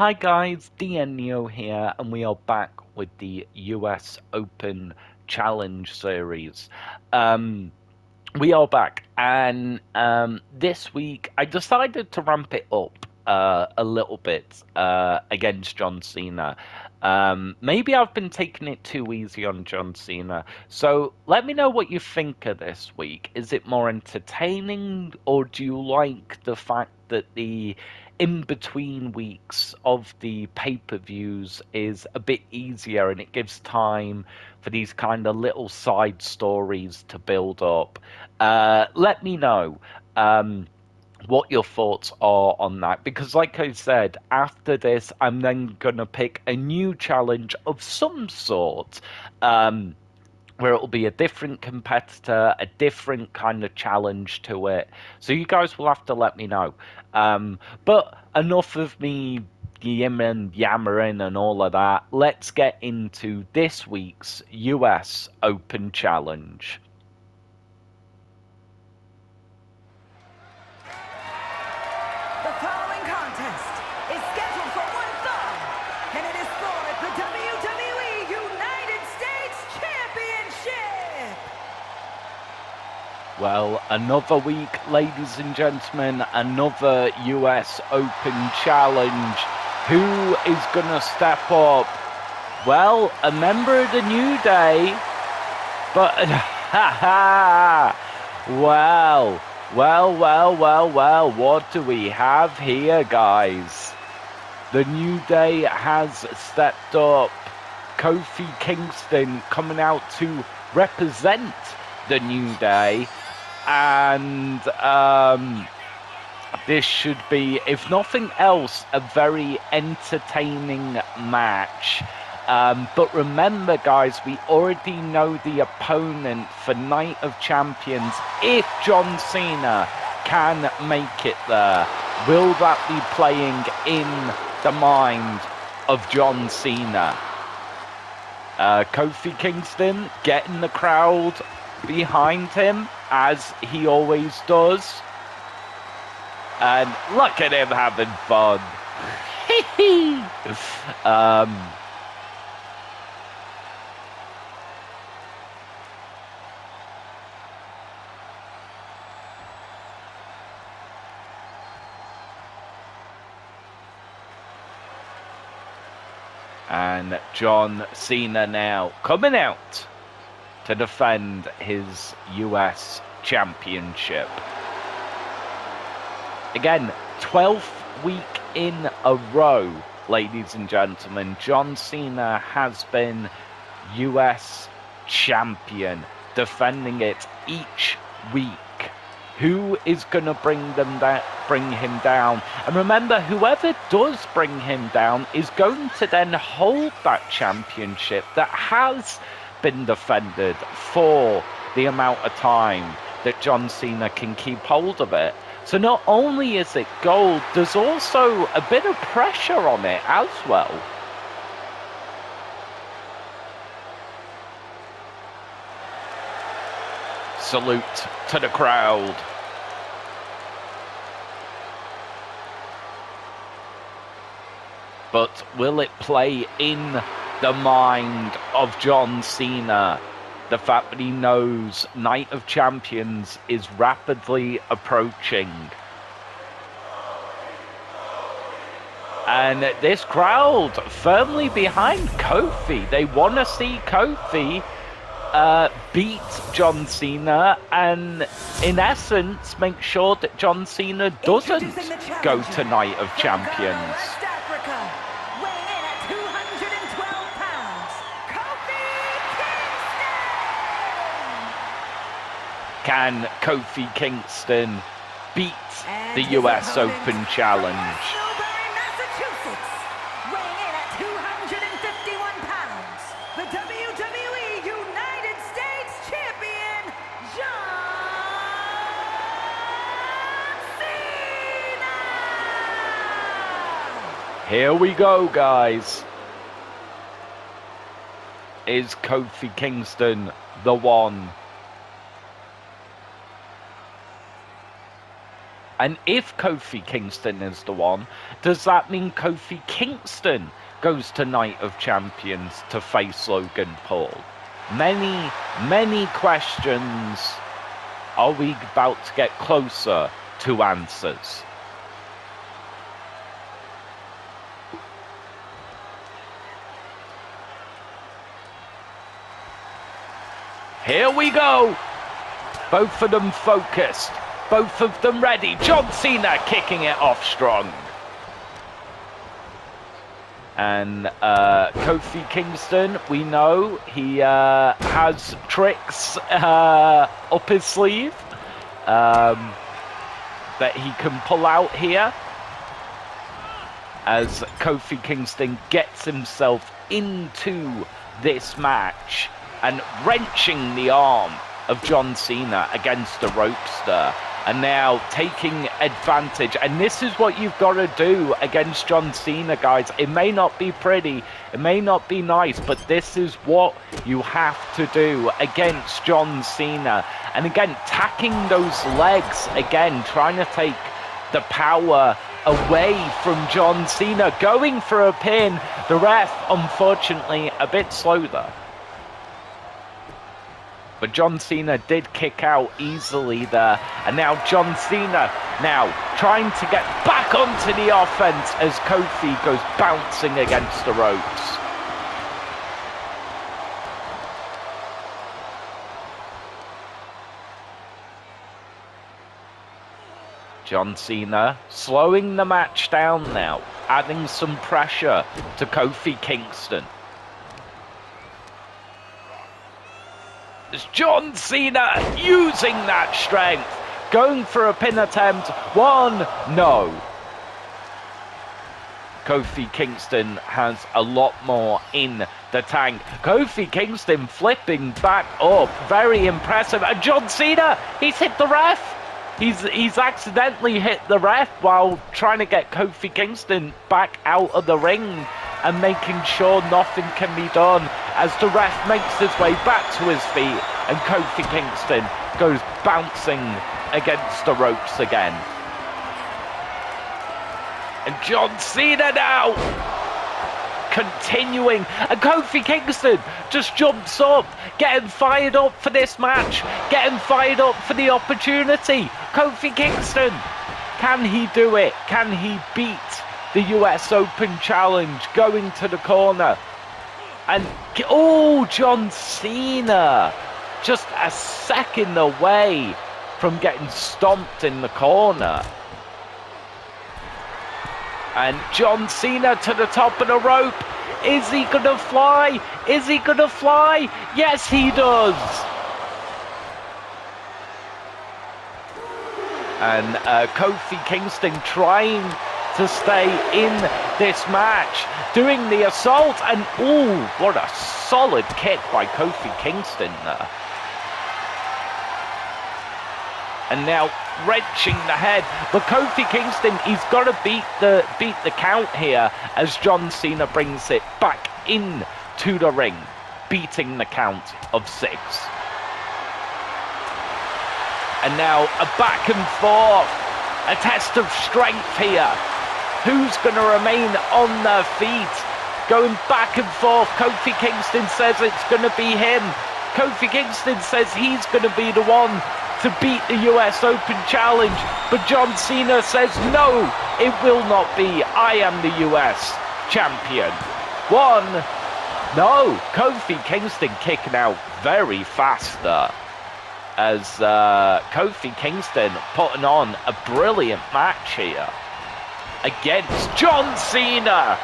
Hi guys, DN Neo here, and we are back with the US Open Challenge Series. Um, we are back, and this week I decided to ramp it up a little bit against John Cena. Maybe I've been taking it too easy on John Cena. So let me know what you think of this week. Is it more entertaining, or do you like the fact that the in between weeks of the pay-per-views is a bit easier and it gives time for these kind of little side stories to build up? Let me know what your thoughts are on that, because like I said, after this I'm then gonna pick a new challenge of some sort, where it'll be a different competitor, a different kind of challenge to it. So you guys will have to let me know. But enough of me yimmering, yammering, and all of that. Let's get into this week's US Open Challenge. The following contest is scheduled for one fall, and it is for the WWE United States Championship. Well, another week, ladies and gentlemen, another US Open Challenge. Who is going to step up? Well, a member of the New Day, but well, what do we have here, guys? The New Day has stepped up. Kofi Kingston coming out to represent the New Day, and this should be, if nothing else, a very entertaining match. But remember, guys, we already know the opponent for Night of Champions. If John Cena can make it there, will that be playing in the mind of John Cena? Kofi Kingston getting the crowd behind him, as he always does. And look at him having fun. And John Cena now coming out to defend his US Championship. Again, 12th week in a row, ladies and gentlemen, John Cena has been US Champion, defending it each week. Who is going to bring him down? And remember, whoever does bring him down is going to then hold that championship that has been defended for the amount of time that John Cena can keep hold of it. So not only is it gold, there's also a bit of pressure on it as well. Salute to the crowd. But will it play in the mind of John Cena? The fact that he knows Night of Champions is rapidly approaching. And this crowd firmly behind Kofi. They want to see Kofi beat John Cena and, in essence, make sure that John Cena doesn't go to Night of Champions. Can Kofi Kingston beat the US Open Challenge? Weighing in at 251 pounds, the WWE United States Champion, John Cena! Here we go, guys. Is Kofi Kingston the one? And if Kofi Kingston is the one, does that mean Kofi Kingston goes to Night of Champions to face Logan Paul? Many, many questions. Are we about to get closer to answers? Here we go. Both of them focused. Both of them ready. John Cena kicking it off strong. And Kofi Kingston, we know he has tricks up his sleeve that he can pull out here. As Kofi Kingston gets himself into this match and wrenching the arm of John Cena against the ropester, and now taking advantage. And this is what you've got to do against John Cena, guys. It may not be pretty, it may not be nice, but this is what you have to do against John Cena. And again, tacking those legs again, trying to take the power away from John Cena, going for a pin. The ref, unfortunately, a bit slow there. But John Cena did kick out easily there. And now John Cena now trying to get back onto the offense as Kofi goes bouncing against the ropes. John Cena slowing the match down now, adding some pressure to Kofi Kingston. It's John Cena using that strength, going for a pin attempt. One, no. Kofi Kingston has a lot more in the tank. Kofi Kingston flipping back up, very impressive. And John Cena, he's hit the ref. He's accidentally hit the ref while trying to get Kofi Kingston back out of the ring and making sure nothing can be done as the ref makes his way back to his feet and Kofi Kingston goes bouncing against the ropes again. And John Cena now continuing, and Kofi Kingston just jumps up, getting fired up for this match, getting fired up for the opportunity. Kofi Kingston, can he do it? Can he beat the US Open Challenge, going to the corner? And oh, John Cena just a second away from getting stomped in the corner. And John Cena to the top of the rope. Is he gonna fly? Is he gonna fly? Yes, he does. And Kofi Kingston trying to stay in this match, doing the assault, and ooh, what a solid kick by Kofi Kingston there. And now wrenching the head, but Kofi Kingston, he's got to beat the count here as John Cena brings it back in to the ring, beating the count of 6. And now a back and forth, a test of strength here. Who's going to remain on their feet? Going back and forth. Kofi Kingston says it's going to be him. Kofi Kingston says he's going to be the one to beat the US Open Challenge. But John Cena says, no, it will not be. I am the US champion. 1. No, Kofi Kingston kicking out very fast there. As Kofi Kingston putting on a brilliant match here against John Cena.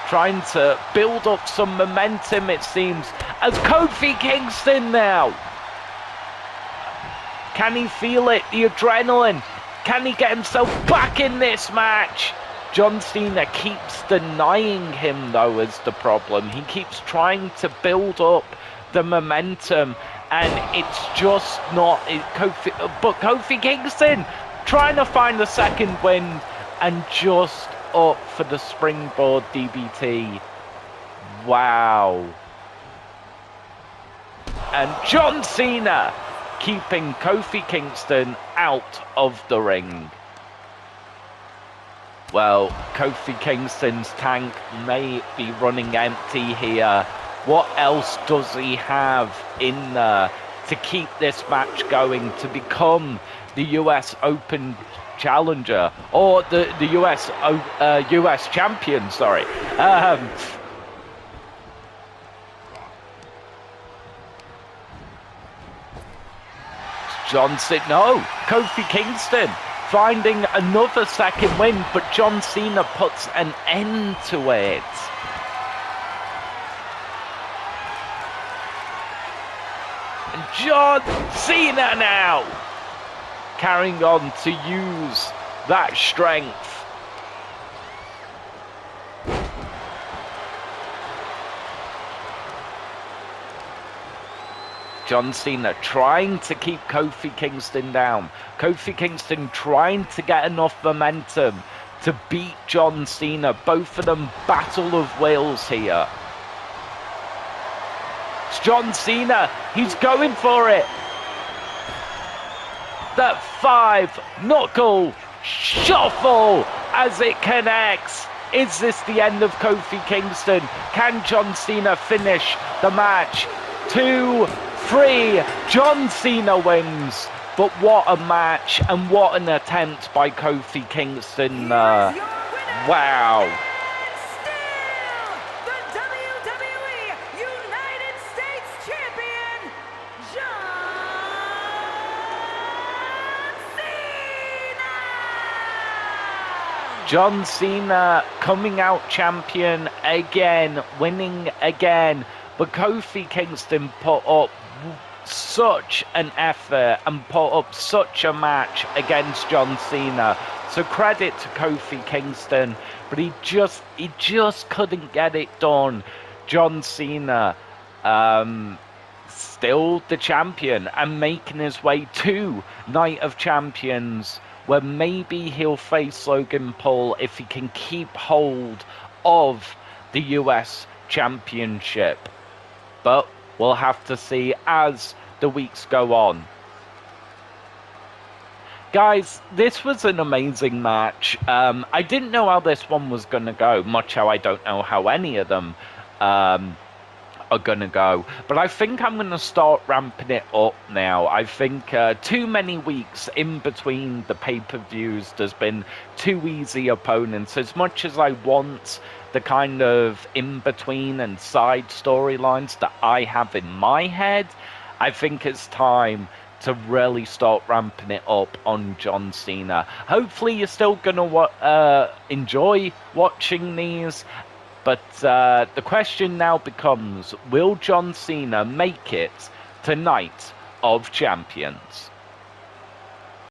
Trying to build up some momentum, it seems, as Kofi Kingston now. Can he feel it? The adrenaline. Can he get himself back in this match? John Cena keeps denying him, though, is the problem. He keeps trying to build up the momentum, and it's just not but Kofi Kingston trying to find the second wind and just up for the springboard DBT. Wow. And John Cena keeping Kofi Kingston out of the ring. Well, Kofi Kingston's tank may be running empty here. What else does he have in there to keep this match going, to become the US Open challenger, or the US champion, sorry. John Cena, no, Kofi Kingston finding another second win, but John Cena puts an end to it. And John Cena now carrying on to use that strength. John Cena trying to keep Kofi Kingston down. Kofi Kingston trying to get enough momentum to beat John Cena. Both of them battle of wills here. It's John Cena. He's going for it. That 5-knuckle shuffle as it connects. Is this the end of Kofi Kingston? Can John Cena finish the match? 2, 3, John Cena wins. But what a match, and what an attempt by Kofi Kingston. Wow. The WWE United States Champion, John Cena! John Cena coming out champion again, winning again. But Kofi Kingston put up such an effort and put up such a match against John Cena. So credit to Kofi Kingston, but he just couldn't get it done. John Cena, still the champion and making his way to Night of Champions, where maybe he'll face Logan Paul if he can keep hold of the US Championship. But we'll have to see as the weeks go on. Guys, this was an amazing match. I didn't know how this one was going to go, much how I don't know how any of them are going to go. But I think I'm going to start ramping it up now. I think too many weeks in between the pay-per-views. There's been too easy opponents. As much as I want the kind of in-between and side storylines that I have in my head, I think it's time to really start ramping it up on John Cena. Hopefully you're still going to enjoy watching these, but the question now becomes, will John Cena make it to Night of Champions?